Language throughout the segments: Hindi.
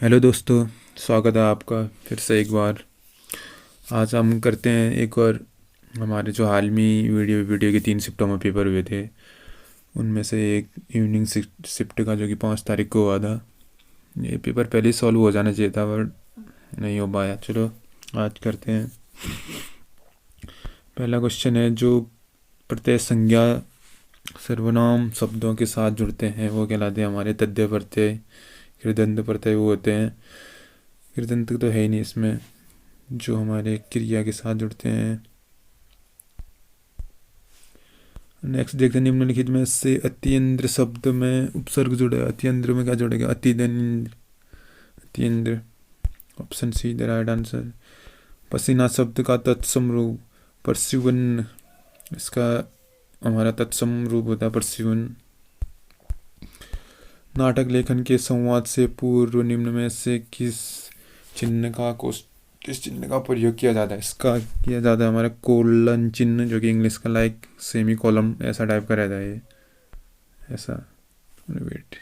हेलो दोस्तों, स्वागत है आपका फिर से एक बार। आज हम करते हैं एक और हमारे जो हाल में वीडियो के 3 शिफ्टों में पेपर हुए थे, उनमें से एक इवनिंग शिफ्ट का जो कि 5 तारीख को हुआ था। ये पेपर पहले ही सॉल्व हो जाना चाहिए था बट नहीं हो पाया। चलो आज करते हैं। पहला क्वेश्चन है, जो प्रत्यय संज्ञा सर्वनाम शब्दों के साथ जुड़ते हैं वो कहलाते हैं हमारे तद्य प्रत्यय, कृदंत प्रत्यय वो होते हैं। कृदंत तो है ही नहीं इसमें। जो हमारे क्रिया के साथ जुड़ते हैं। नेक्स्ट देखते हैं, निम्नलिखित में से अत्यंद्र शब्द में उपसर्ग जुड़ा है। अत्यंद्र में क्या जुड़ेगा? अतिदंद्र, अत्यंद्र। Option C the right answer. पसीना शब्द का तत्सम रूप परस्युवन, इसका हमारा तत्सम रूप होता है परस्युवन। नाटक लेखन के संवाद से पूर्व निम्न में से किस चिन्ह का प्रयोग किया जाता है? इसका किया जाता है हमारा कोलन चिन्ह, जो कि इंग्लिश का लाइक सेमी कॉलम ऐसा टाइप का रहता है। ये ऐसा, वेट,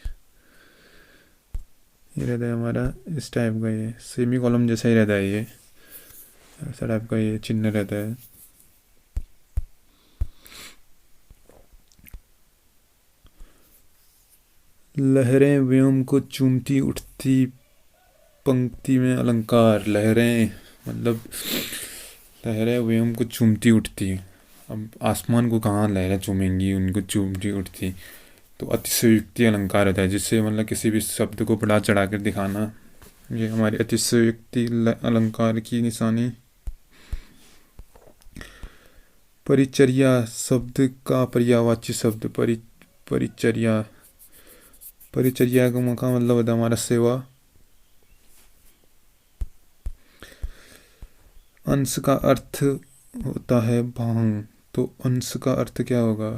ये रहता है हमारा इस टाइप का, ये सेमी कॉलम जैसा ही रहता है। ये ऐसा टाइप का ये चिन्ह रहता है। लहरें व्योम को चूमती उठती पंक्ति में अलंकार। लहरें मतलब लहरें व्योम को चूमती उठती। अब आसमान को कहाँ लहरें चूमेंगी, उनको चूमती उठती। तो अतिशयोक्ति अलंकार होता है, जिससे मतलब किसी भी शब्द को बढ़ा चढ़ा कर दिखाना। ये हमारी अतिशयोक्ति अलंकार की निशानी। परिचर्या शब्द का पर्यायवाची शब्द परिचर्या। परिचर्या का मतलब होता है हमारा सेवा। अंश का अर्थ होता है भांग, तो अंश का अर्थ क्या होगा?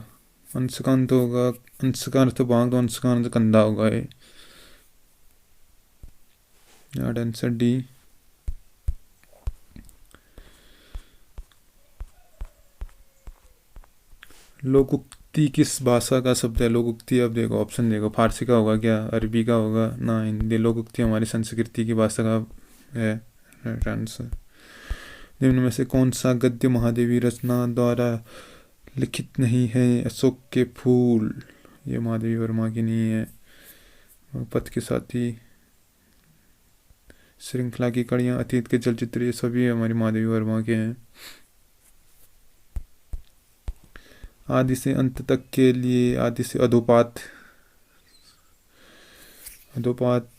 अंश का अंत होगा, अंश का अर्थ भांग, तो अंश का अर्थ कंधा होगा। ये आंसर डी। लोकोक्ति किस भाषा का शब्द है? लोकोक्ति, अब देखो ऑप्शन देखो, फारसी का होगा क्या, अरबी का होगा ना हिंदी? लोकोक्ति हमारी संस्कृति की भाषा का है। आंसर। निम्न में से कौन सा गद्य महादेवी रचना द्वारा लिखित नहीं है? अशोक के फूल, ये महादेवी वर्मा की नहीं है। पथ के साथी, श्रृंखला की कड़ियाँ, अतीत के चलचित्र, ये सभी हमारी महादेवी वर्मा के हैं। आदि से अंत तक के लिए, आदि से अधोपात, अधोपात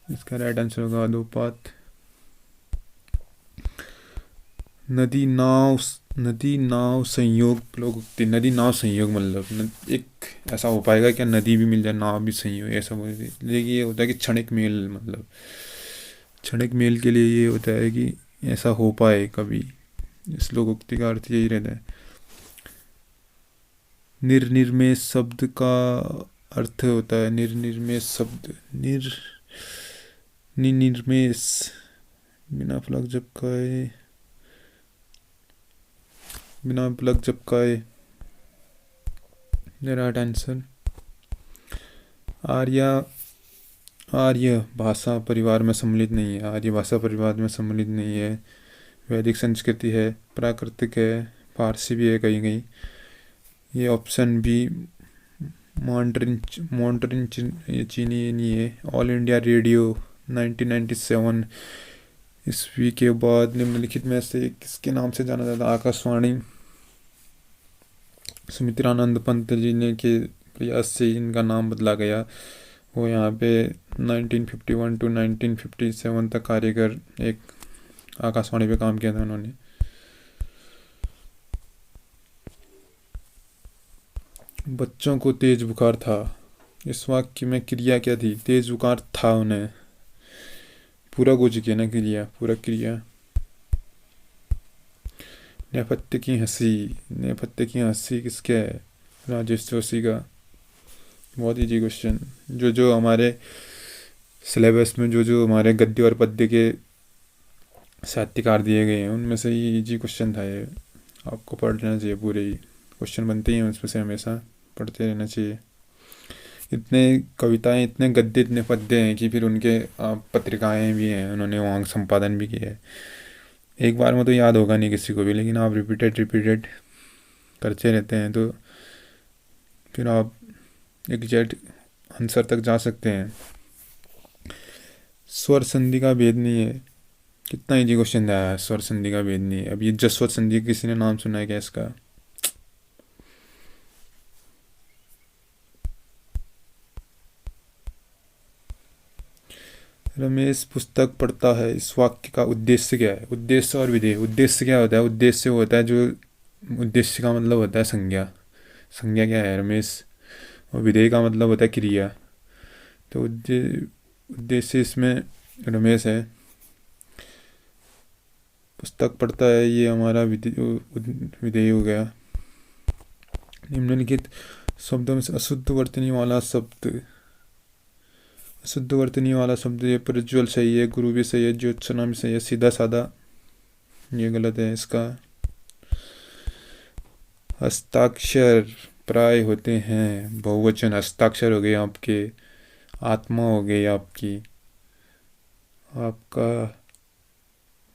इसका राइट आंसर होगा अधोपात। नदी नाव संयोग लोकोक्ति। नदी नाव संयोग मतलब एक ऐसा हो पाएगा क्या, नदी भी मिल जाए नाव भी संयोग, ऐसा बोल। लेकिन ये होता है कि क्षणिक मेल, मतलब क्षणिक मेल के लिए ये होता है कि ऐसा हो पाए कभी। इस लोकोक्ति का अर्थ यही रहता है। निर्निर्मेष शब्द का अर्थ होता है, निर्निर्मेष शब्द, निर्निर्मेष, बिना प्लग झपकाए, बिना प्लग झपकाए। Right answer. आर्य भाषा परिवार में सम्मिलित नहीं है। आर्य भाषा परिवार में सम्मिलित नहीं है। वैदिक संस्कृति है, प्राकृतिक है, फारसी भी है कहीं कहीं। ये ऑप्शन बी मॉन्टरिन चीनी नहीं है। ऑल इंडिया रेडियो 1997 ईस्वी के बाद निम्नलिखित में से किसके नाम से जाना जाता? आकाशवाणी। सुमित्रानंद पंत जी ने के प्रयास से इनका नाम बदला गया। वो यहाँ पे 1951 टू 1957 तक कार्यकर एक आकाशवाणी पे काम किया था उन्होंने। बच्चों को तेज बुखार था, इस वाक्य में क्रिया क्या थी? तेज बुखार था उन्हें, पूरा हो चुकी है ना क्रिया, पूरा क्रिया। नेपथ्य की हंसी, नेपथ्य की हंसी किसके है? राजेश जोशी का। बहुत इजी क्वेश्चन। जो जो हमारे सिलेबस में जो जो हमारे गद्य और पद्य के साहित्यकार दिए गए हैं उनमें से ही इजी क्वेश्चन था ये। आपको पढ़ लेना चाहिए, पूरे ही क्वेश्चन बनते ही हैं उसमें से, हमेशा पढ़ते रहना चाहिए। इतने कविताएं, इतने गद्य, इतने पद्य हैं कि फिर उनके पत्रिकाएं भी हैं, उन्होंने वहाँ संपादन भी किया है। एक बार में तो याद होगा नहीं किसी को भी, लेकिन आप रिपीटेड रिपीटेड करते रहते हैं तो फिर आप एग्जैक्ट आंसर तक जा सकते हैं। स्वर संधि का भेद नहीं है, कितना इजी क्वेश्चन दिया है। स्वर संधि का भेद नहीं है। अब ये जसवत संधि किसी ने नाम सुना है क्या इसका? रमेश पुस्तक पढ़ता है, इस वाक्य का उद्देश्य क्या है? उद्देश्य और विधेय। उद्देश्य क्या होता है? उद्देश्य वो होता है जो, उद्देश्य का मतलब होता है संज्ञा। संज्ञा क्या है? रमेश। और विधेय का मतलब होता है क्रिया। तो उद्देश्य इसमें रमेश है, पुस्तक पढ़ता है ये हमारा विधेय हो गया। निम्नलिखित शब्दों में से अशुद्ध वर्तनी वाला शब्द, शुद्ध वर्तनी वाला शब्द, ये प्रज्वल सही है, गुरु भी सही है, ज्योत्सना भी सही है, सीधा साधा ये गलत है इसका। हस्ताक्षर प्राय होते हैं बहुवचन। हस्ताक्षर हो गए आपके, आत्मा हो गई आपकी, आपका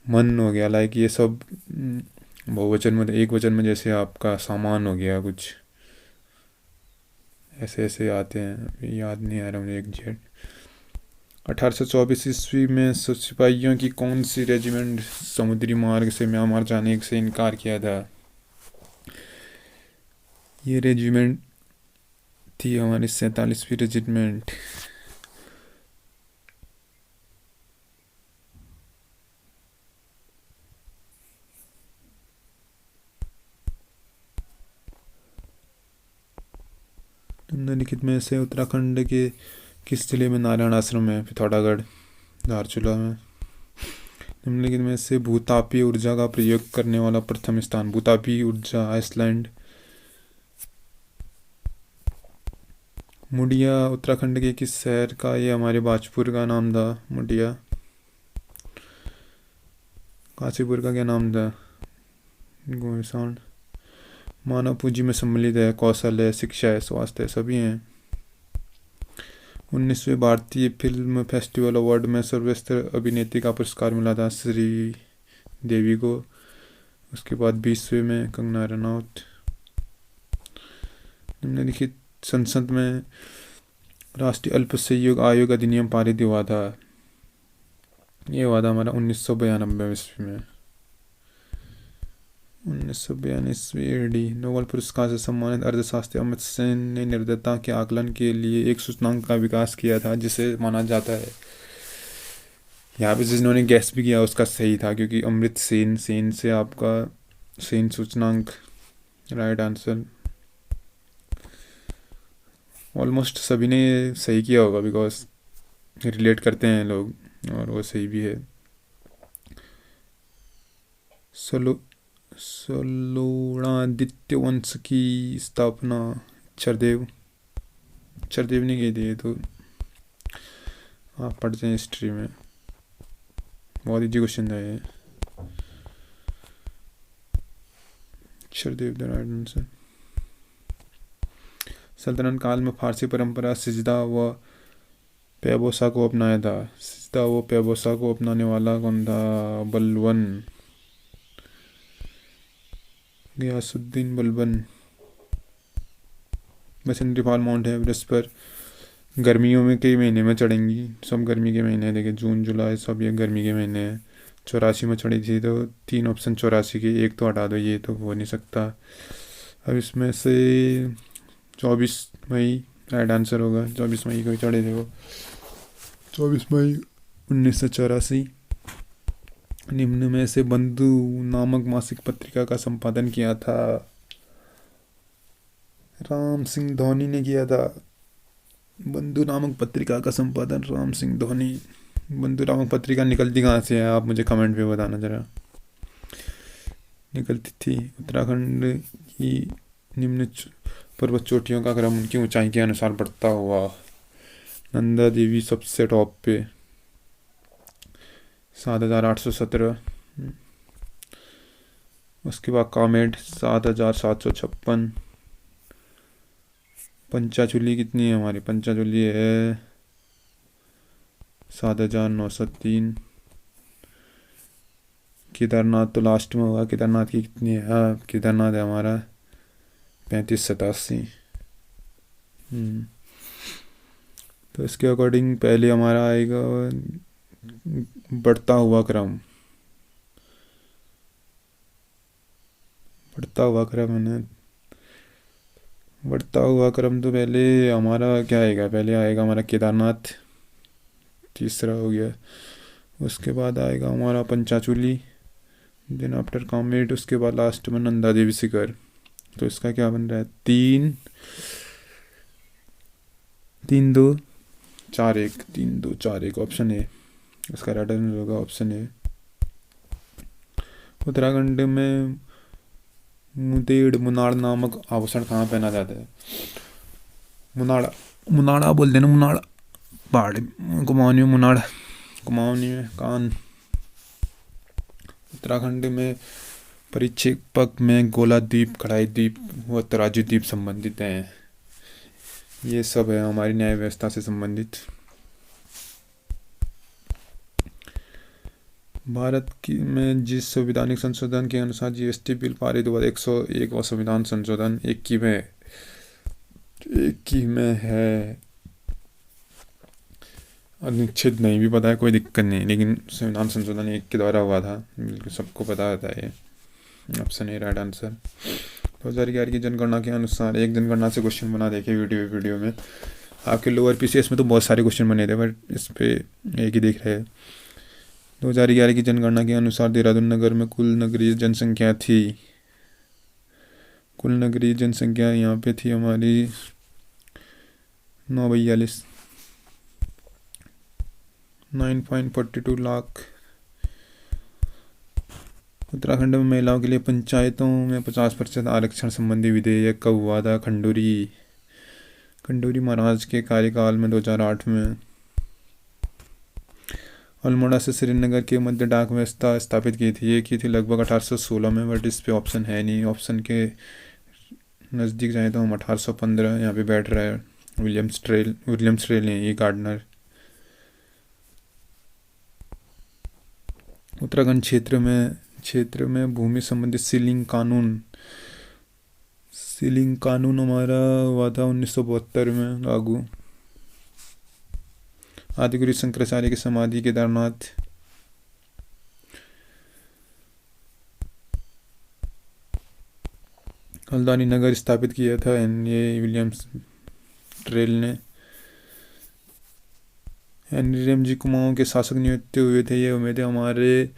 मन हो गया, लाइक ये सब बहुवचन में। एक वचन में जैसे आपका सामान हो गया, कुछ ऐसे ऐसे आते हैं, याद नहीं आ रहा मुझे एग्जैक्ट। 1824 ईस्वी में सिपाहियों की कौन सी रेजिमेंट समुद्री मार्ग से म्यांमार जाने से इनकार किया था? ये रेजिमेंट थी हमारी 47वीं रेजिमेंट। निम्नलिखित में से उत्तराखंड के किस जिले में नारायण आश्रम है? पिथौरागढ़, धारचूला में। निम्नलिखित में से भूतापीय ऊर्जा का प्रयोग करने वाला प्रथम स्थान? भूतापीय ऊर्जा आइसलैंड। मुडिया उत्तराखंड के किस शहर का? ये हमारे बाजपुर का नाम था मुडिया। काशीपुर का क्या नाम था? गोविंद। मानव पूंजी में सम्मिलित है, कौशल है, शिक्षा है, स्वास्थ्य है, सभी हैं। 19वें भारतीय फिल्म फेस्टिवल अवार्ड में सर्वश्रेष्ठ अभिनेत्री का पुरस्कार मिला था श्री देवी को। उसके बाद 20वें में कंगना रनौत। निम्नलिखित संसद में राष्ट्रीय अल्पसंख्यक आयोग अधिनियम पारित हुआ था? ये हुआ था हमारा 1992 ईस्वी में। 1992 AD। नोबेल पुरस्कार से सम्मानित अर्थशास्त्री अमित सेन ने निर्दयता के आकलन के लिए एक सूचकांक का विकास किया था, जिसे माना जाता है, यहाँ पे जिन्होंने गैस भी किया उसका सही था, क्योंकि अमृत सेन, सेन से आपका सेन सूचकांक राइट आंसर। ऑलमोस्ट सभी ने सही किया होगा, बिकॉज रिलेट करते हैं लोग, और वो सही भी है। सलोणादित्य वंश की स्थापना चरदेव ने की थी। तो आप पढ़ते हैं हिस्ट्री में, बहुत इजी क्वेश्चन था ये। चरदेव द राइट आंसर। सल्तनत काल में फारसी परंपरा सिजदा व पैबोसा को अपनाया था? सिजदा व पैबोसा को अपनाने वाला कौन था? बलबन, गयासुद्दीन बलबन। बसंती फॉल माउंट एवरेस्ट पर गर्मियों में कई महीने में चढ़ेंगी? सब गर्मी के महीने हैं, देखिए जून जुलाई सब ये गर्मी के महीने हैं। 84 में चढ़ी थी, तो 3 ऑप्शन 84 के, एक तो हटा दो, ये तो हो नहीं सकता। अब इसमें से 24 मई राइट आंसर होगा। 24 मई को ही चढ़े थे वो, 24 मई 1984। निम्न में से बंधु नामक मासिक पत्रिका का संपादन किया था? राम सिंह धोनी ने किया था। बंधु नामक पत्रिका का संपादन राम सिंह धोनी। बंधु नामक पत्रिका निकलती कहाँ से है, आप मुझे कमेंट पे बताना जरा। निकलती थी उत्तराखंड की निम्न पर्वत चोटियों का क्रम उनकी ऊंचाई के अनुसार बढ़ता हुआ। नंदा देवी सबसे टॉप पे 7,817। उसके बाद कामेट 7,756। पंचाचूली कितनी है हमारी? पंचाचूली है 7,903। केदारनाथ तो लास्ट में होगा। केदारनाथ की कितनी है? हाँ, केदारनाथ है हमारा 3587। तो इसके अकॉर्डिंग पहले हमारा आएगा बढ़ता हुआ क्रम। बढ़ता हुआ क्रम है। बढ़ता हुआ क्रम तो पहले हमारा क्या आएगा? पहले आएगा हमारा केदारनाथ, तीसरा हो गया। उसके बाद आएगा हमारा पंचाचूली, देन आफ्टर कामेट, उसके बाद लास्ट में नंदा देवी शिखर। तो इसका क्या बन रहा है? 3 3 2 4 1 ऑप्शन है इसका। राइट आंसर होगा ऑप्शन है। उत्तराखंड में मुदेड़ मुनाड़ नामक आभूषण कहाँ पहना जाता है? मुनाड़ा, मुनाड़ा बोल देना, मुनाड़ा। पहाड़ी कुमाऊनी में मुनाड़ा, कुमाऊनी में कान। उत्तराखंड में परिक्षेपक में गोला द्वीप, कढ़ाई द्वीप व तराजू द्वीप संबंधित हैं। ये सब है हमारी न्याय व्यवस्था से संबंधित। भारत की में जिस संवैधानिक संशोधन के अनुसार जीएसटी बिल पारित हुआ 101 संविधान संशोधन 21 में है। अनुच्छेद नहीं भी पता है, कोई दिक्कत नहीं, लेकिन संविधान संशोधन 1 के द्वारा हुआ था, बिल्कुल सबको पता होता है। Option A right answer. 2011 की जनगणना के अनुसार, एक जनगणना से क्वेश्चन बना देखे वीडियो में। आपके लोअर पीसीएस में तो बहुत सारे क्वेश्चन बने थे, बट इस पे एक ही दिख रहे हैं। 2011 की जनगणना के अनुसार देहरादून नगर में कुल नगरीय जनसंख्या थी। कुल नगरीय जनसंख्या यहाँ पे थी हमारी 942 लाख। उत्तराखंड में महिलाओं के लिए पंचायतों में 50% आरक्षण संबंधी विधेयक कब हुआ था? खंडूरी महाराज के कार्यकाल में 2008 में। अल्मोड़ा से श्रीनगर के मध्य डाक व्यवस्था स्थापित की थी। ये की थी लगभग 1816 में, बट इस पे ऑप्शन है नहीं। ऑप्शन के नज़दीक जाए तो हम 1815, यहाँ पे बैठ रहा है विलियम्स ट्रेल है ये गार्डनर। उत्तराखंड क्षेत्र में भूमि संबंधित सीलिंग कानून हमारा हुआ था 1972 में लागू। आदिगुरु शंकराचार्य की समाधि केदारनाथ। हल्द्वानी नगर स्थापित किया था ये विलियम्स ट्रेल ने। हेनरी रेमजी कुमाऊं के शासक नियुक्त हुए थे। ये हुए थे हमारे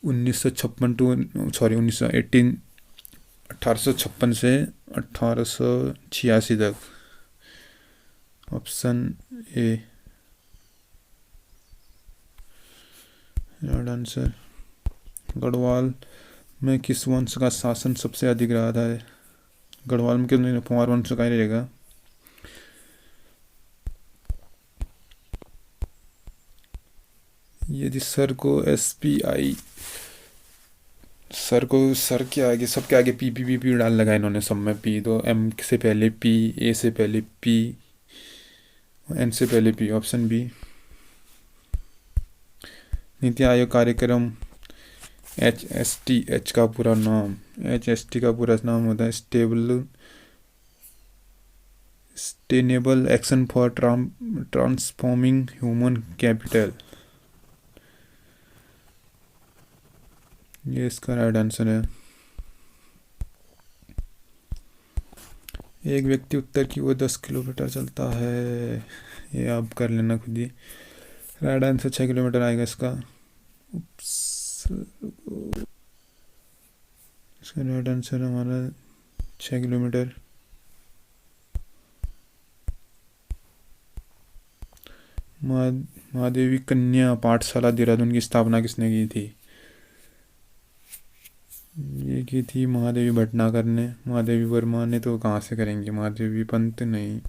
1856 से 1886 तक। Option A right answer. Garhwal में किस वंश का शासन सबसे अधिक रहा था? गढ़वाल में कितने कुमार वंश का ही रहेगा। यदि सर को SPI, सर के आगे, सबके आगे पी डाल लगा इन्होंने सब में पी, तो M से पहले P, A से पहले P, N से पहले P। Option B. NITI Aayog कार्यक्रम HST, H का पूरा नाम, HST का पूरा नाम होता है sustainable action for transforming human capital. ये इसका राइट आंसर है। एक व्यक्ति उत्तर की ओर 10 किलोमीटर चलता है। ये आप कर लेना खुद ही। राइट आंसर 6 किलोमीटर आएगा इसका। इसका राइट आंसर हमारा 6 किलोमीटर। महादेवी कन्या पाठशाला देहरादून की स्थापना किसने की थी? ये की थी महादेवी भटनागर ने। महादेवी वर्मा ने तो कहाँ से करेंगे, महादेवी पंत नहीं।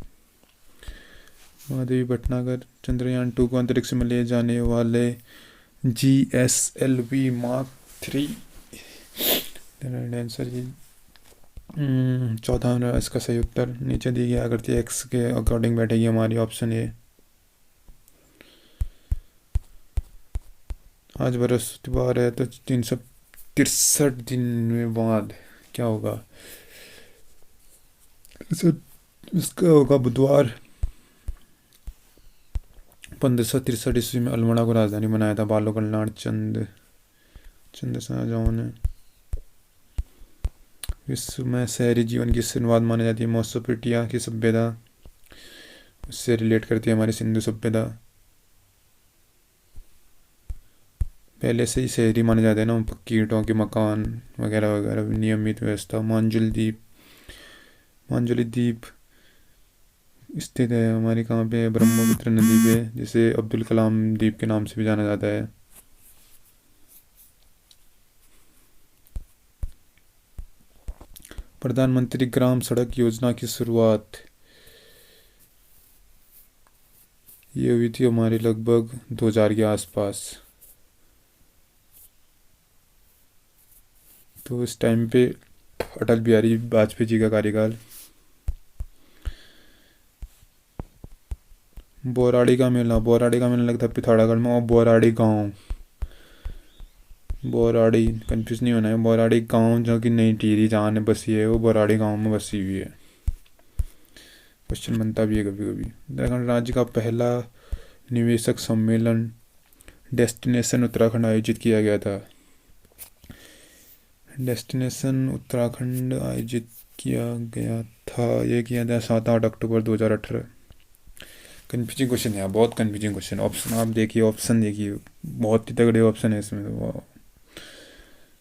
महादेवी भटनागर। चंद्रयान 2 को अंतरिक्ष में ले जाने वाले GSLV Mark 3 आंसर जी चौथा इसका सही उत्तर नीचे दी गई आकृति एक्स के अकॉर्डिंग बैठेगी हमारी ऑप्शन ए। आज बृहस्पतिवार है तो 363 दिन में बाद क्या होगा? इसका होगा बुधवार। 1563 ईस्वी में अल्मोड़ा को राजधानी बनाया था बालो कल्याण चंद शाहजहां ने। विश्व में शहरी जीवन की शुरुआत मानी जाती है मेसोपोटामिया की सभ्यता, उससे रिलेट करती है हमारी सिंधु सभ्यता। पहले से ही शहरी माने जाते हैं ना, पक्की ईंटों के मकान वगैरह वगैरह, नियमित व्यवस्था। मांजुली द्वीप स्थित है हमारी कहाँ पे? ब्रह्मपुत्र नदी पे, जिसे अब्दुल कलाम द्वीप के नाम से भी जाना जाता है। प्रधानमंत्री ग्राम सड़क योजना की शुरुआत ये हुई थी हमारी लगभग 2000 के आसपास। तो इस टाइम पे अटल बिहारी वाजपेयी जी का कार्यकाल। बोराड़ी का मेला लगता है पिथौरागढ़ में, और बोराड़ी कंफ्यूज नहीं होना है। बोराड़ी गांव जो कि नई टिहरी जहाँ ने बसी है, वो बोराड़ी गांव में बसी हुई है। क्वेश्चन बनता भी है कभी कभी। उत्तराखंड राज्य का पहला निवेशक सम्मेलन डेस्टिनेशन उत्तराखंड आयोजित किया गया था। डेस्टिनेशन उत्तराखंड आयोजित किया गया था, ये किया था 7-8 अक्टूबर 2018। कन्फ्यूजिंग क्वेश्चन है, बहुत कन्फ्यूजिंग क्वेश्चन। ऑप्शन देखिए, बहुत ही तगड़े ऑप्शन है इसमें तो।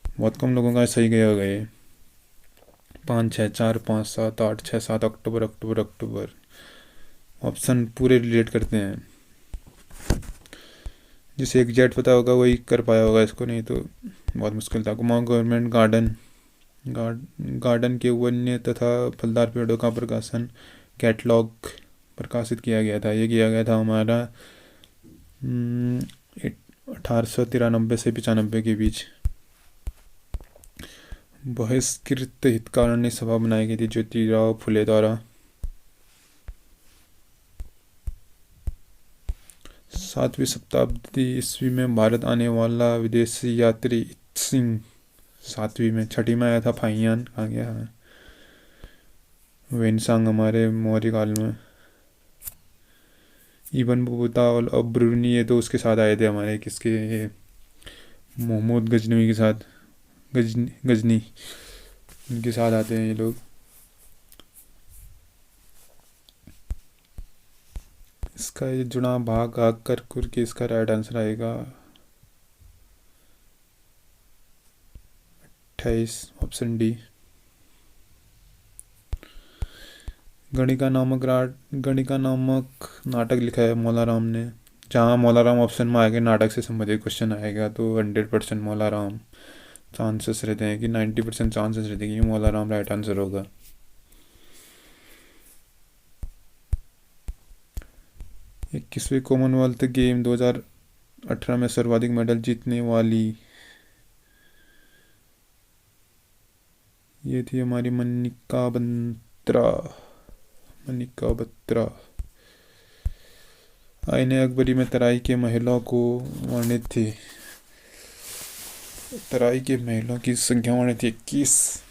बहुत कम लोगों का सही गया गए। 5, 6, 4, 5, 7, 8, 6, 7 अक्टूबर। ऑप्शन पूरे रिलेट करते हैं। जिसे एग्जैक्ट पता होगा वही कर पाया होगा इसको, नहीं तो बहुत मुश्किल था। कुमाऊं गवर्नमेंट गार्डन के वन्य तथा फलदार पेड़ों का प्रकाशन कैटलॉग प्रकाशित किया गया था। ये किया गया था हमारा 1893 से 95 के बीच। बहिष्कृत हितकारिणी सभा बनाई गई थी ज्योतिराव फुले द्वारा। 7वीं शताब्दी ईस्वी में भारत आने वाला विदेशी यात्री सिंह 7वीं में। 6ठी में आया था फाइयान, कहाँ गया है? वेनसांग हमारे मौर्य काल में। इबन बतूता और अब्रूनी, ये तो उसके साथ आए थे हमारे, किसके? मोहम्मद गजनवी के साथ, गजनी इनके साथ आते हैं ये लोग। इसका ये जुड़ा भाग आकर कुर के इसका राइट आंसर आएगा 28, ऑप्शन डी। गणिका नामक नाटक लिखा है मौलाराम ने। जहाँ मौलाराम ऑप्शन में आएगा, नाटक से संबंधित क्वेश्चन आएगा, तो 100% मौलाराम चांसेस रहते हैं कि 90% चांसेस रहते हैं कि मौलाराम राइट आंसर होगा। इक्कीसवीं कॉमनवेल्थ गेम 2018 में सर्वाधिक मेडल जीतने वाली ये थी हमारी मनिका बत्रा। आईने अकबरी में तराई के महिलाओं को वर्णित थी। तराई के महिलाओं की संख्या वर्णित थी 21।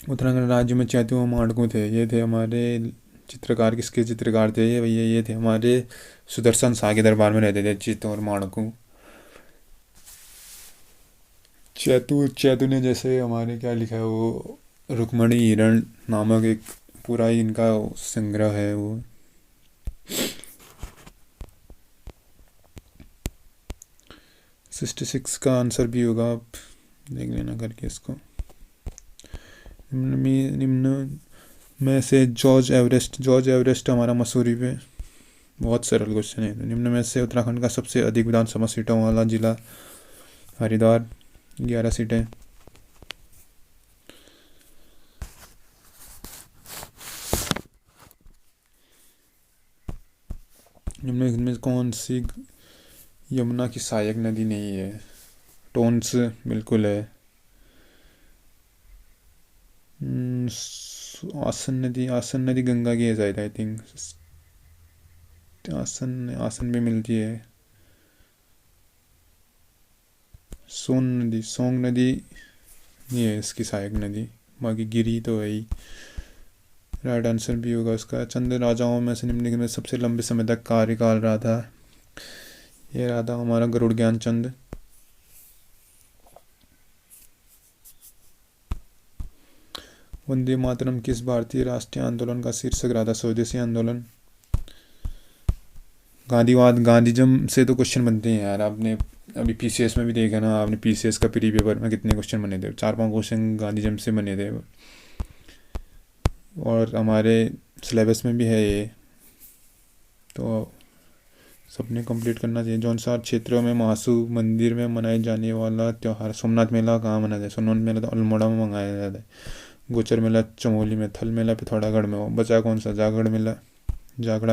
उत्तराखंड राज्य में 34 माड़कू थे। ये थे हमारे चित्रकार। किसके चित्रकार थे ये भैया? ये थे हमारे सुदर्शन शाह के दरबार में रहते थे चित्त और माड़कू। चैतु ने जैसे हमारे क्या लिखा है वो, रुक्मणी हिरण नामक एक पूरा ही इनका संग्रह है वो। 66 का आंसर भी होगा, आप देख लेना करके इसको। निम्न में से जॉर्ज एवरेस्ट हमारा मसूरी पे, बहुत सरल क्वेश्चन है। निम्न में से उत्तराखंड का सबसे अधिक विधानसभा सीटों वाला जिला हरिद्वार, 11 सीटें। निम्न में कौन सी यमुना की सहायक नदी नहीं है। टोन्स बिल्कुल है। आसन नदी गंगा की है शायद, आई थिंक। आसन आसन भी मिलती है। सोंग नदी नहीं है इसकी सहायक नदी। बाकी गिरी तो है ही। राइट आंसर भी होगा उसका। चंद राजाओं में से निम्नलिखित में सबसे लंबे समय तक कार्यकाल रहा था। ये रहा था हमारा गरुड़ ज्ञान चंद। वंदे मातरम किस भारतीय राष्ट्रीय आंदोलन का शीर्षक रहा था? स्वदेशी आंदोलन। गांधीवाद गांधीजम से तो क्वेश्चन बनते हैं यार। आपने अभी पीसीएस में भी देखा ना, आपने पीसीएस का प्री पेपर में कितने क्वेश्चन बने थे? 4-5 क्वेश्चन गांधीजम से बने थे। और हमारे सिलेबस में भी है ये, तो सबने कंप्लीट करना चाहिए। जौनसार क्षेत्रों में महासू मंदिर में मनाए जाने वाला त्यौहार। सोमनाथ मेला कहाँ मनाया जाए? सोमनाथ मेला तो अल्मोड़ा में मनाया जाता है। गोचर मेला चमोली में। थल मेला पिथौरागढ़ में। बचा कौन सा? जागड़ा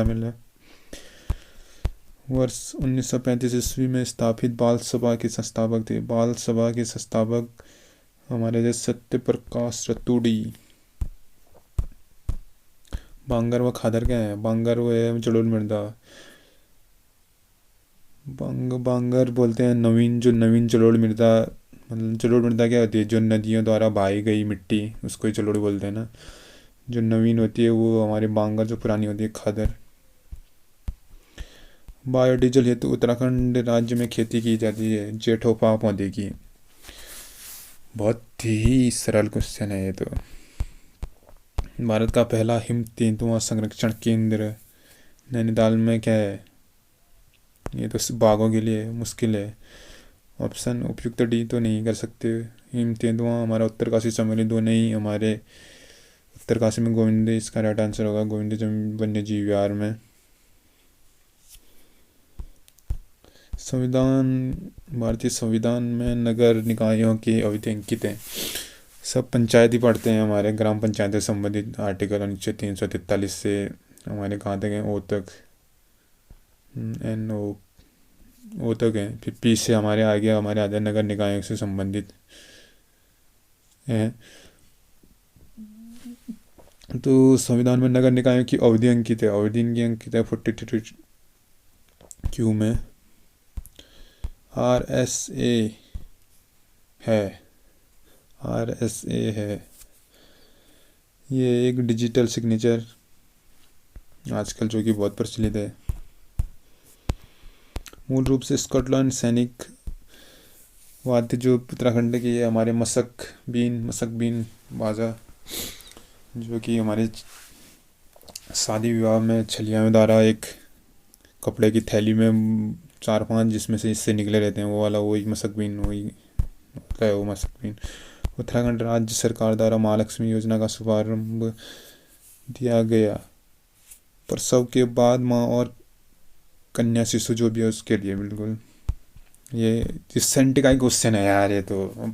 मेला। वर्ष 1935 ईस्वी में स्थापित बाल सभा के संस्थापक थे। बाल सभा के संस्थापक हमारे थे सत्य प्रकाश रतूड़ी। बांगर व खादर क्या है? बांगर वो है जलोल मृदा। बांगर बोलते हैं नवीन जलोढ़ मृदा। मतलब जलोढ़ मृदा क्या होती है? जो नदियों द्वारा बहाई गई मिट्टी, उसको ही जलोढ़ बोलते हैं ना। जो नवीन होती है वो हमारे बांगर, जो पुरानी होती है खादर। बायोडीजल हेतु उत्तराखंड राज्य में खेती की जाती है। जेठोफा पौधे की। बहुत ही सरल क्वेश्चन है ये तो। भारत का पहला हिम तेंदुआ संरक्षण केंद्र नैनीताल में क्या है? ये तो बाघों के लिए मुश्किल है। ऑप्शन उपयुक्त डी तो नहीं कर सकते। हिम तेंदुआ हमारा उत्तरकाशी चमोली दो नहीं। हमारे उत्तरकाशी में गोविंद इसका राइट आंसर होगा। गोविंद वन्य जीव विहार में। संविधान भारतीय संविधान में नगर निकायों की अवधि अंकित है। सब पंचायत ही पढ़ते हैं हमारे। ग्राम पंचायत से संबंधित आर्टिकल अनुच्छेद 343 से हमारे कहाँ तक हैं? ओ तक। एन ओ तक है। फिर पी से हमारे आगे हमारे आधे नगर निकायों से संबंधित हैं। तो संविधान में नगर निकायों की अवधि अंकित है। अवधि इनकी अंकित है 42 क्यू में। RSA है। RSA है। ये एक डिजिटल सिग्नेचर आजकल जो कि बहुत प्रचलित है। मूल रूप से स्कॉटलैंड सैनिक वाद्य जो उत्तराखंड की है हमारे मसक बीन बाजा, जो कि हमारे शादी विवाह में छलियाँ द्वारा एक कपड़े की थैली में 4-5 जिसमें से इससे निकले रहते हैं, वो वाला वही मसक बीन, वही होता है वो मसक बीन। उत्तराखंड राज्य सरकार द्वारा महालक्ष्मी योजना का शुभारंभ दिया गया। प्रसव के बाद माँ और कन्या शिशु जो भी है उसके लिए। बिल्कुल ये रिसेंट का ही क्वेश्चन है यार ये तो।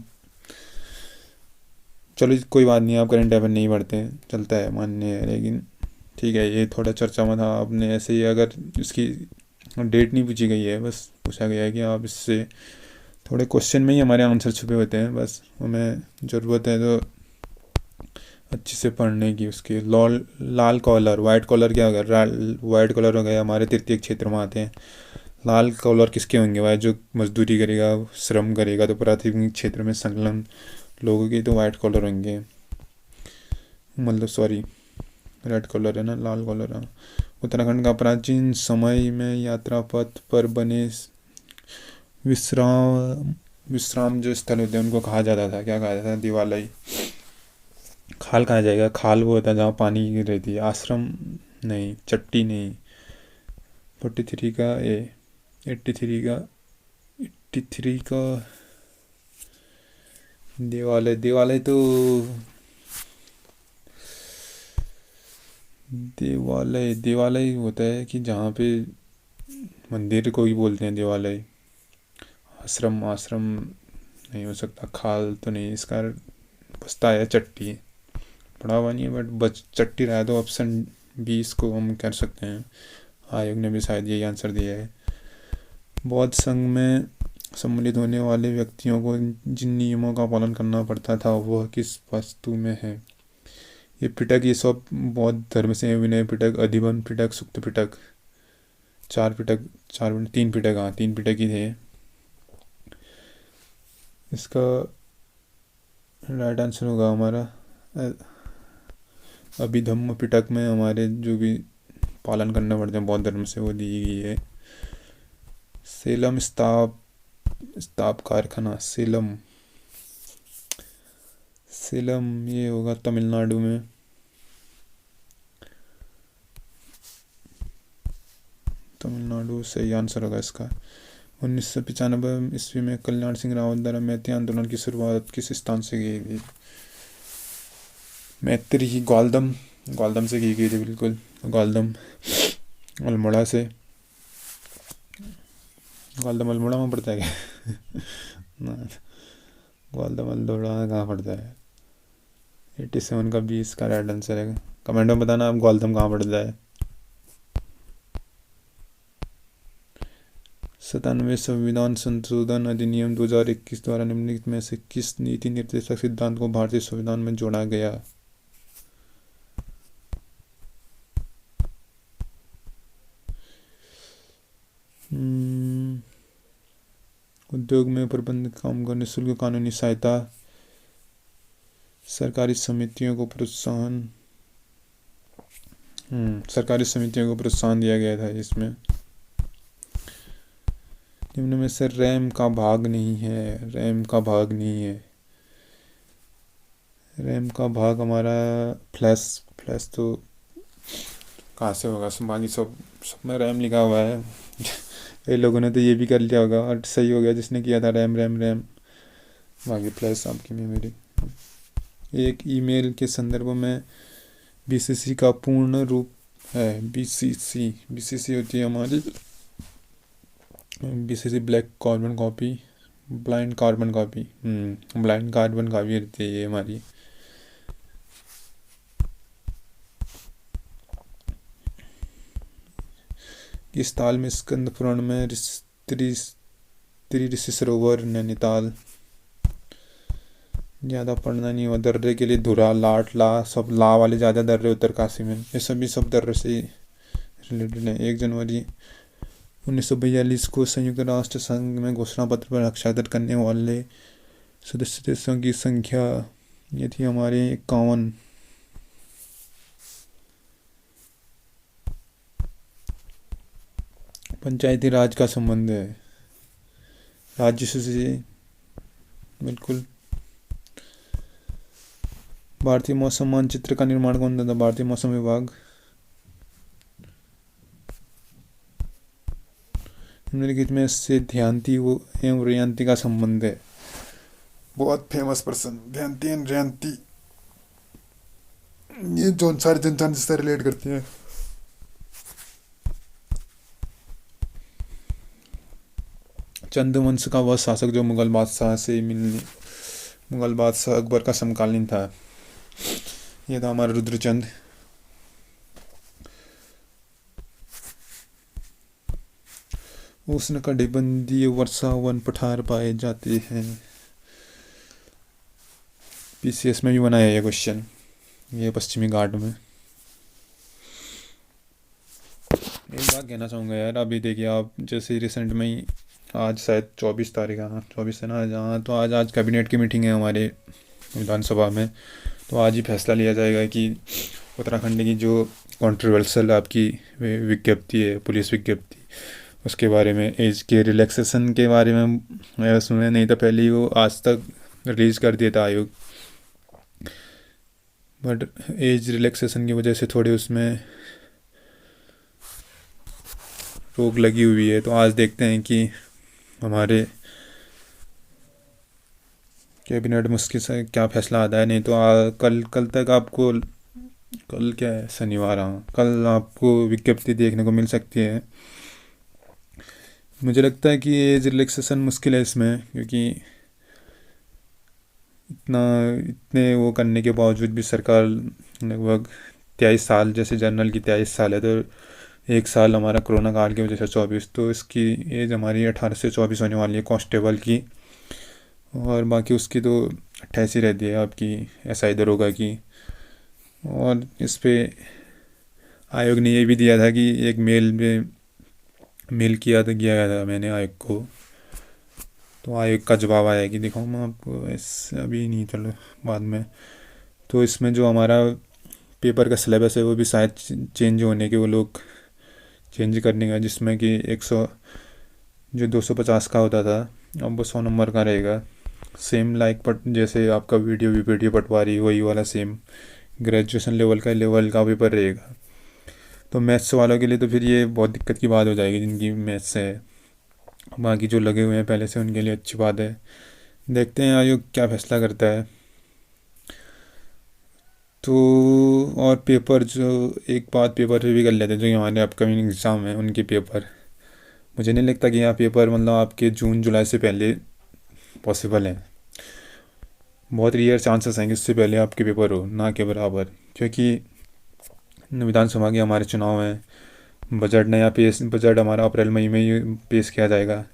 चलो कोई बात नहीं, आप करंट अफेयर नहीं पढ़ते, चलता है, मान्य है, लेकिन ठीक है ये थोड़ा चर्चा में था। आपने ऐसे ही, अगर इसकी डेट नहीं पूछी गई है, बस पूछा गया है कि आप इससे थोड़े क्वेश्चन में ही हमारे आंसर छुपे होते हैं, बस हमें ज़रूरत है तो अच्छे से पढ़ने की। उसके लाल कॉलर वाइट कॉलर क्या होगा? वाइट कॉलर हो गया हमारे तृतीय क्षेत्र में आते हैं। लाल कॉलर किसके होंगे? भाई जो मजदूरी करेगा, श्रम करेगा, तो प्राथमिक क्षेत्र में संलग्न लोगों के तो वाइट कॉलर होंगे, मतलब सॉरी रेड कॉलर है ना, लाल कॉलर है। उत्तराखंड का प्राचीन समय में यात्रा पथ पर बने विश्राम जो स्थल होते हैं उनको कहा जाता था, क्या कहा जाता था? दिवालय। खाल कहा जाएगा? खाल वो होता है जहाँ पानी रहती है। आश्रम नहीं, चट्टी नहीं। 43 का 83 का देवालय तो देवालय होता है कि जहाँ पे मंदिर को ही बोलते हैं देवालय। आश्रम नहीं हो सकता। खाल तो नहीं, इसका बसता है चट्टी। पढ़ा हुआ नहीं है बट चट्टी रहा तो ऑप्शन 20 को हम कर सकते हैं। आयोग ने भी शायद यही आंसर दिया है। बौद्ध संघ में सम्मिलित होने वाले व्यक्तियों को जिन नियमों का पालन करना पड़ता था वह किस वस्तु में है? ये पिटक, ये सब बौद्ध धर्म से हैं। विनय पिटक, अधिवन पिटक, सुक्त पिटक, चार पिटक, तीन पिटक, हाँ तीन पिटक ही थे। इसका राइट आंसर होगा हमारा अभिधम्म पिटक में हमारे जो भी पालन करना पड़ते हैं बौद्ध धर्म से वो दी गई है। सेलम स्ताप कारखाना, सेलम ये होगा तमिलनाडु में। तमिलनाडु सही आंसर होगा इसका। 1995 ईस्वी में कल्याण सिंह रावत द्वारा मैत्री आंदोलन की शुरुआत किस स्थान से की गई? मैत्री ही ग्वालदम से की गई थी, बिल्कुल ग्वालदम अल्मोड़ा से। ग्वालदम अल्मोड़ा में पड़ता है क्या? ग्वालदम अल्मोड़ा कहाँ पड़ता है? 87 का 20 का राइट आंसर है। कमेंट में बताना आप ग्वालदम कहाँ पड़ता है। 97वें संविधान संशोधन अधिनियम 2021 द्वारा निम्नलिखित में से किस नीति निर्देशक सिद्धांत को भारतीय संविधान में जोड़ा गया? उद्योग में प्रबंध कामगार निःशुल्क कानूनी सहायता, सरकारी समितियों को प्रोत्साहन दिया गया था इसमें। निम्न में से रैम का भाग नहीं है। रैम का भाग हमारा फ्लैश तो कहाँ से होगा? बाकी सब में रैम लिखा हुआ है। कई लोगों ने तो ये भी कर लिया होगा और सही हो गया जिसने किया था रैम। बाकी फ्लैश आपकी मेमोरी। एक ईमेल के संदर्भ में बीसीसी का पूर्ण रूप है। बीसीसी होती है हमारी BCC black carbon copy, blind carbon copy रहती है ये हमारी। इस ताल में स्कंद पुराण में ऋषि सरोवर नैनीताल। ज़्यादा पढ़ना नहीं हुआ। दर्रे के लिए धुरा, लाट, ला, सब ला वाले ज़्यादा दर्रे उत्तरकाशी में, ये सभी सब दर्रे से रिलेटेड है। 1 जनवरी 1942 को संयुक्त राष्ट्र संघ में घोषणा पत्र पर हस्ताक्षर करने वाले सदस्य देशों की संख्या ये थी हमारे 51। पंचायती राज का संबंध है राज्य से, बिल्कुल। भारतीय मौसम मानचित्र का निर्माण कौन था? भारतीय मौसम विभाग। निम्नलिखित में से ध्यानती एवं रेयांती का संबंध है। बहुत फेमस पर्सन ध्यानती एंड रेयांती, ये जो सारे जनजाति से रिलेट करती है। चंद्रवंश का वह शासक जो मुगल बादशाह अकबर का समकालीन था, ये था हमारा रुद्रचंद। उष्णकटिबंधीय वर्षा वन पठार पाए जाते हैं। पीसीएस में भी बनाया ये क्वेश्चन, ये पश्चिमी घाट में। एक बात कहना चाहूँगा यार, अभी देखिए आप जैसे रिसेंट में ही आज शायद 24 तारीख है, 24 है ना जहाँ, तो आज कैबिनेट की मीटिंग है हमारे विधानसभा में। तो आज ही फैसला लिया जाएगा कि उत्तराखंड की जो कंट्रोवर्शियल आपकी विज्ञप्ति है, पुलिस विज्ञप्ति, उसके बारे में, एज के रिलैक्सेशन के बारे में मैं सुना नहीं था पहले ही, वो आज तक रिलीज़ कर दिया था आयोग, बट एज रिलैक्सेशन की वजह से थोड़े उसमें रोक लगी हुई है। तो आज देखते हैं कि हमारे कैबिनेट में उसके से क्या फैसला आता है। नहीं तो कल तक आपको, कल क्या है, शनिवार, हाँ कल आपको विज्ञप्ति देखने को मिल सकती है। मुझे लगता है कि एज रिलैक्सेशन मुश्किल है इसमें, क्योंकि इतने वो करने के बावजूद भी सरकार लगभग 23 साल, जैसे जनरल की 23 साल है, तो एक साल हमारा कोरोना काल की वजह से 24, तो इसकी एज हमारी 18 से 24 होने वाली है कांस्टेबल की। और बाकी उसकी तो 28 ही रहती है आपकी एसआई दरोगा की। और इस पे आयोग ने ये भी दिया था कि एक मेल किया था, किया गया था मैंने आयोग को। तो आयोग का जवाब आया कि दिखाऊँ मैं आपको, इस अभी नहीं, चलो बाद में। तो इसमें जो हमारा पेपर का सिलेबस है वो भी शायद चेंज होने के, वो लोग चेंज करने का, जिसमें कि 100 जो 250 का होता था अब वो 100 नंबर का रहेगा। सेम लाइक पट जैसे आपका वीडियो पटवारी, वही वाला सेम ग्रेजुएशन लेवल का पेपर रहेगा। तो मैथ्स वालों के लिए तो फिर ये बहुत दिक्कत की बात हो जाएगी, जिनकी मैथ्स है। बाकी जो लगे हुए हैं पहले से उनके लिए अच्छी बात है। देखते हैं आयोग क्या फैसला करता है। तो और पेपर जो, एक बात पेपर पे भी कर लेते हैं, जो हमारे अपकमिंग एग्ज़ाम है उनके पेपर। मुझे नहीं लगता कि यहाँ पेपर मतलब आपके जून जुलाई से पहले पॉसिबल है। बहुत रेयर चांसेस हैं कि उससे पहले आपके पेपर हो, ना के बराबर। क्योंकि विधानसभा के हमारे चुनाव हैं, बजट हमारा अप्रैल मई में ही पेश किया जाएगा।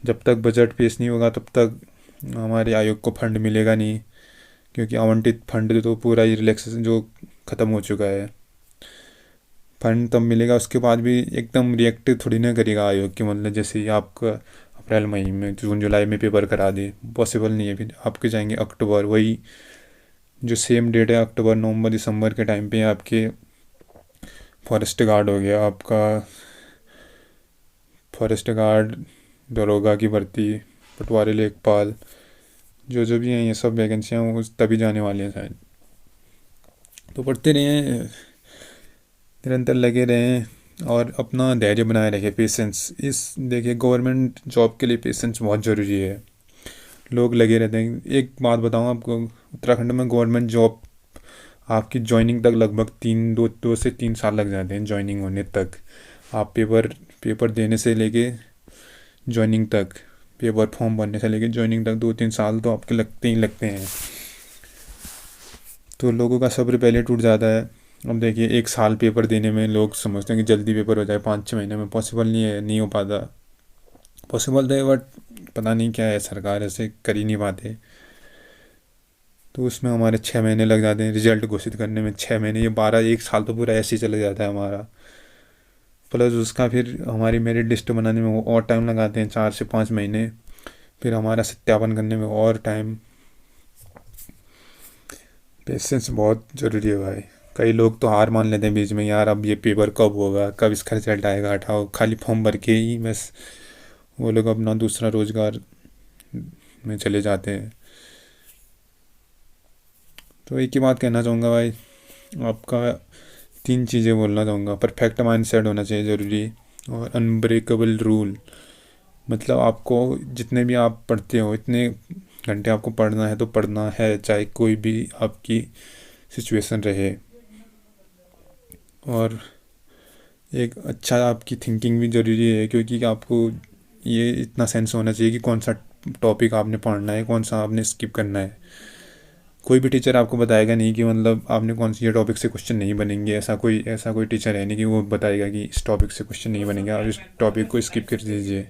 जब तक बजट पेश नहीं होगा तब तक हमारे आयोग को फंड मिलेगा नहीं, क्योंकि आवंटित फंड तो पूरा ही रिलैक्सेशन जो ख़त्म हो चुका है। फंड तब मिलेगा, उसके बाद भी एकदम रिएक्टिव थोड़ी ना करेगा आयोग की, मतलब जैसे ही आपका अप्रैल मई में जून जुलाई में पेपर करा दे, पॉसिबल नहीं है। फिर आपके जाएंगे अक्टूबर, वही जो सेम डेट है अक्टूबर नवंबर दिसंबर के टाइम पे आपके फॉरेस्ट गार्ड हो गया आपका, फॉरेस्ट गार्ड, दरोगा की भर्ती, पटवारी लेखपाल, जो जो भी हैं ये सब वैकेंसियाँ वो तभी जाने वाली हैं शायद। तो पढ़ते रहें, निरंतर लगे रहें और अपना धैर्य बनाए रखें, पेशेंस। इस देखिए गवर्नमेंट जॉब के लिए पेशेंस बहुत ज़रूरी है। लोग लगे रहते हैं। एक बात बताऊँ आपको, उत्तराखंड में गवर्नमेंट जॉब आपकी ज्वाइनिंग तक लगभग 2 से 3 साल लग जाते हैं ज्वाइनिंग होने तक। आप पेपर देने से लेके ज्वाइनिंग तक, पेपर फॉर्म भरने से लेके ज्वाइनिंग तक 2-3 साल तो आपके लगते ही लगते हैं। तो लोगों का सब्र पहले टूट जाता है। अब देखिए 1 साल पेपर देने में लोग समझते हैं कि जल्दी पेपर हो जाए 5-6 महीने में, पॉसिबल नहीं है, नहीं हो पाता। पॉसिबल है बट पता नहीं क्या है, सरकार ऐसे कर ही नहीं पाते। तो उसमें हमारे 6 महीने लग जाते हैं रिजल्ट घोषित करने में। 6 महीने, ये 1 साल तो पूरा ऐसे ही चला जाता है हमारा। प्लस उसका फिर हमारी मेरिट लिस्ट बनाने में वो और टाइम लगाते हैं, 4 से 5 महीने। फिर हमारा सत्यापन करने में और टाइम। पेशेंस बहुत ज़रूरी है भाई। कई लोग तो हार मान लेते हैं बीच में, यार अब ये पेपर कब होगा, कब इसका रिजल्ट आएगा, हटाओ, खाली फॉर्म भर के ही बस वो लोग अपना दूसरा रोज़गार में चले जाते हैं। तो एक ही बात कहना चाहूँगा भाई, आपका 3 चीज़ें बोलना चाहूँगा। परफेक्ट माइंडसेट होना चाहिए ज़रूरी, और अनब्रेकेबल रूल। मतलब आपको जितने भी आप पढ़ते हो, इतने घंटे आपको पढ़ना है तो पढ़ना है, चाहे कोई भी आपकी सिचुएशन रहे। और एक अच्छा आपकी थिंकिंग भी ज़रूरी है, क्योंकि आपको ये इतना सेंस होना चाहिए कि कौन सा टॉपिक आपने पढ़ना है, कौन सा आपने स्किप करना है। कोई भी टीचर आपको बताएगा नहीं कि मतलब आपने कौन सी ये टॉपिक से क्वेश्चन नहीं बनेंगे। ऐसा कोई टीचर है नहीं कि वो बताएगा कि इस टॉपिक से क्वेश्चन नहीं बनेगा और इस टॉपिक को स्किप कर दीजिए।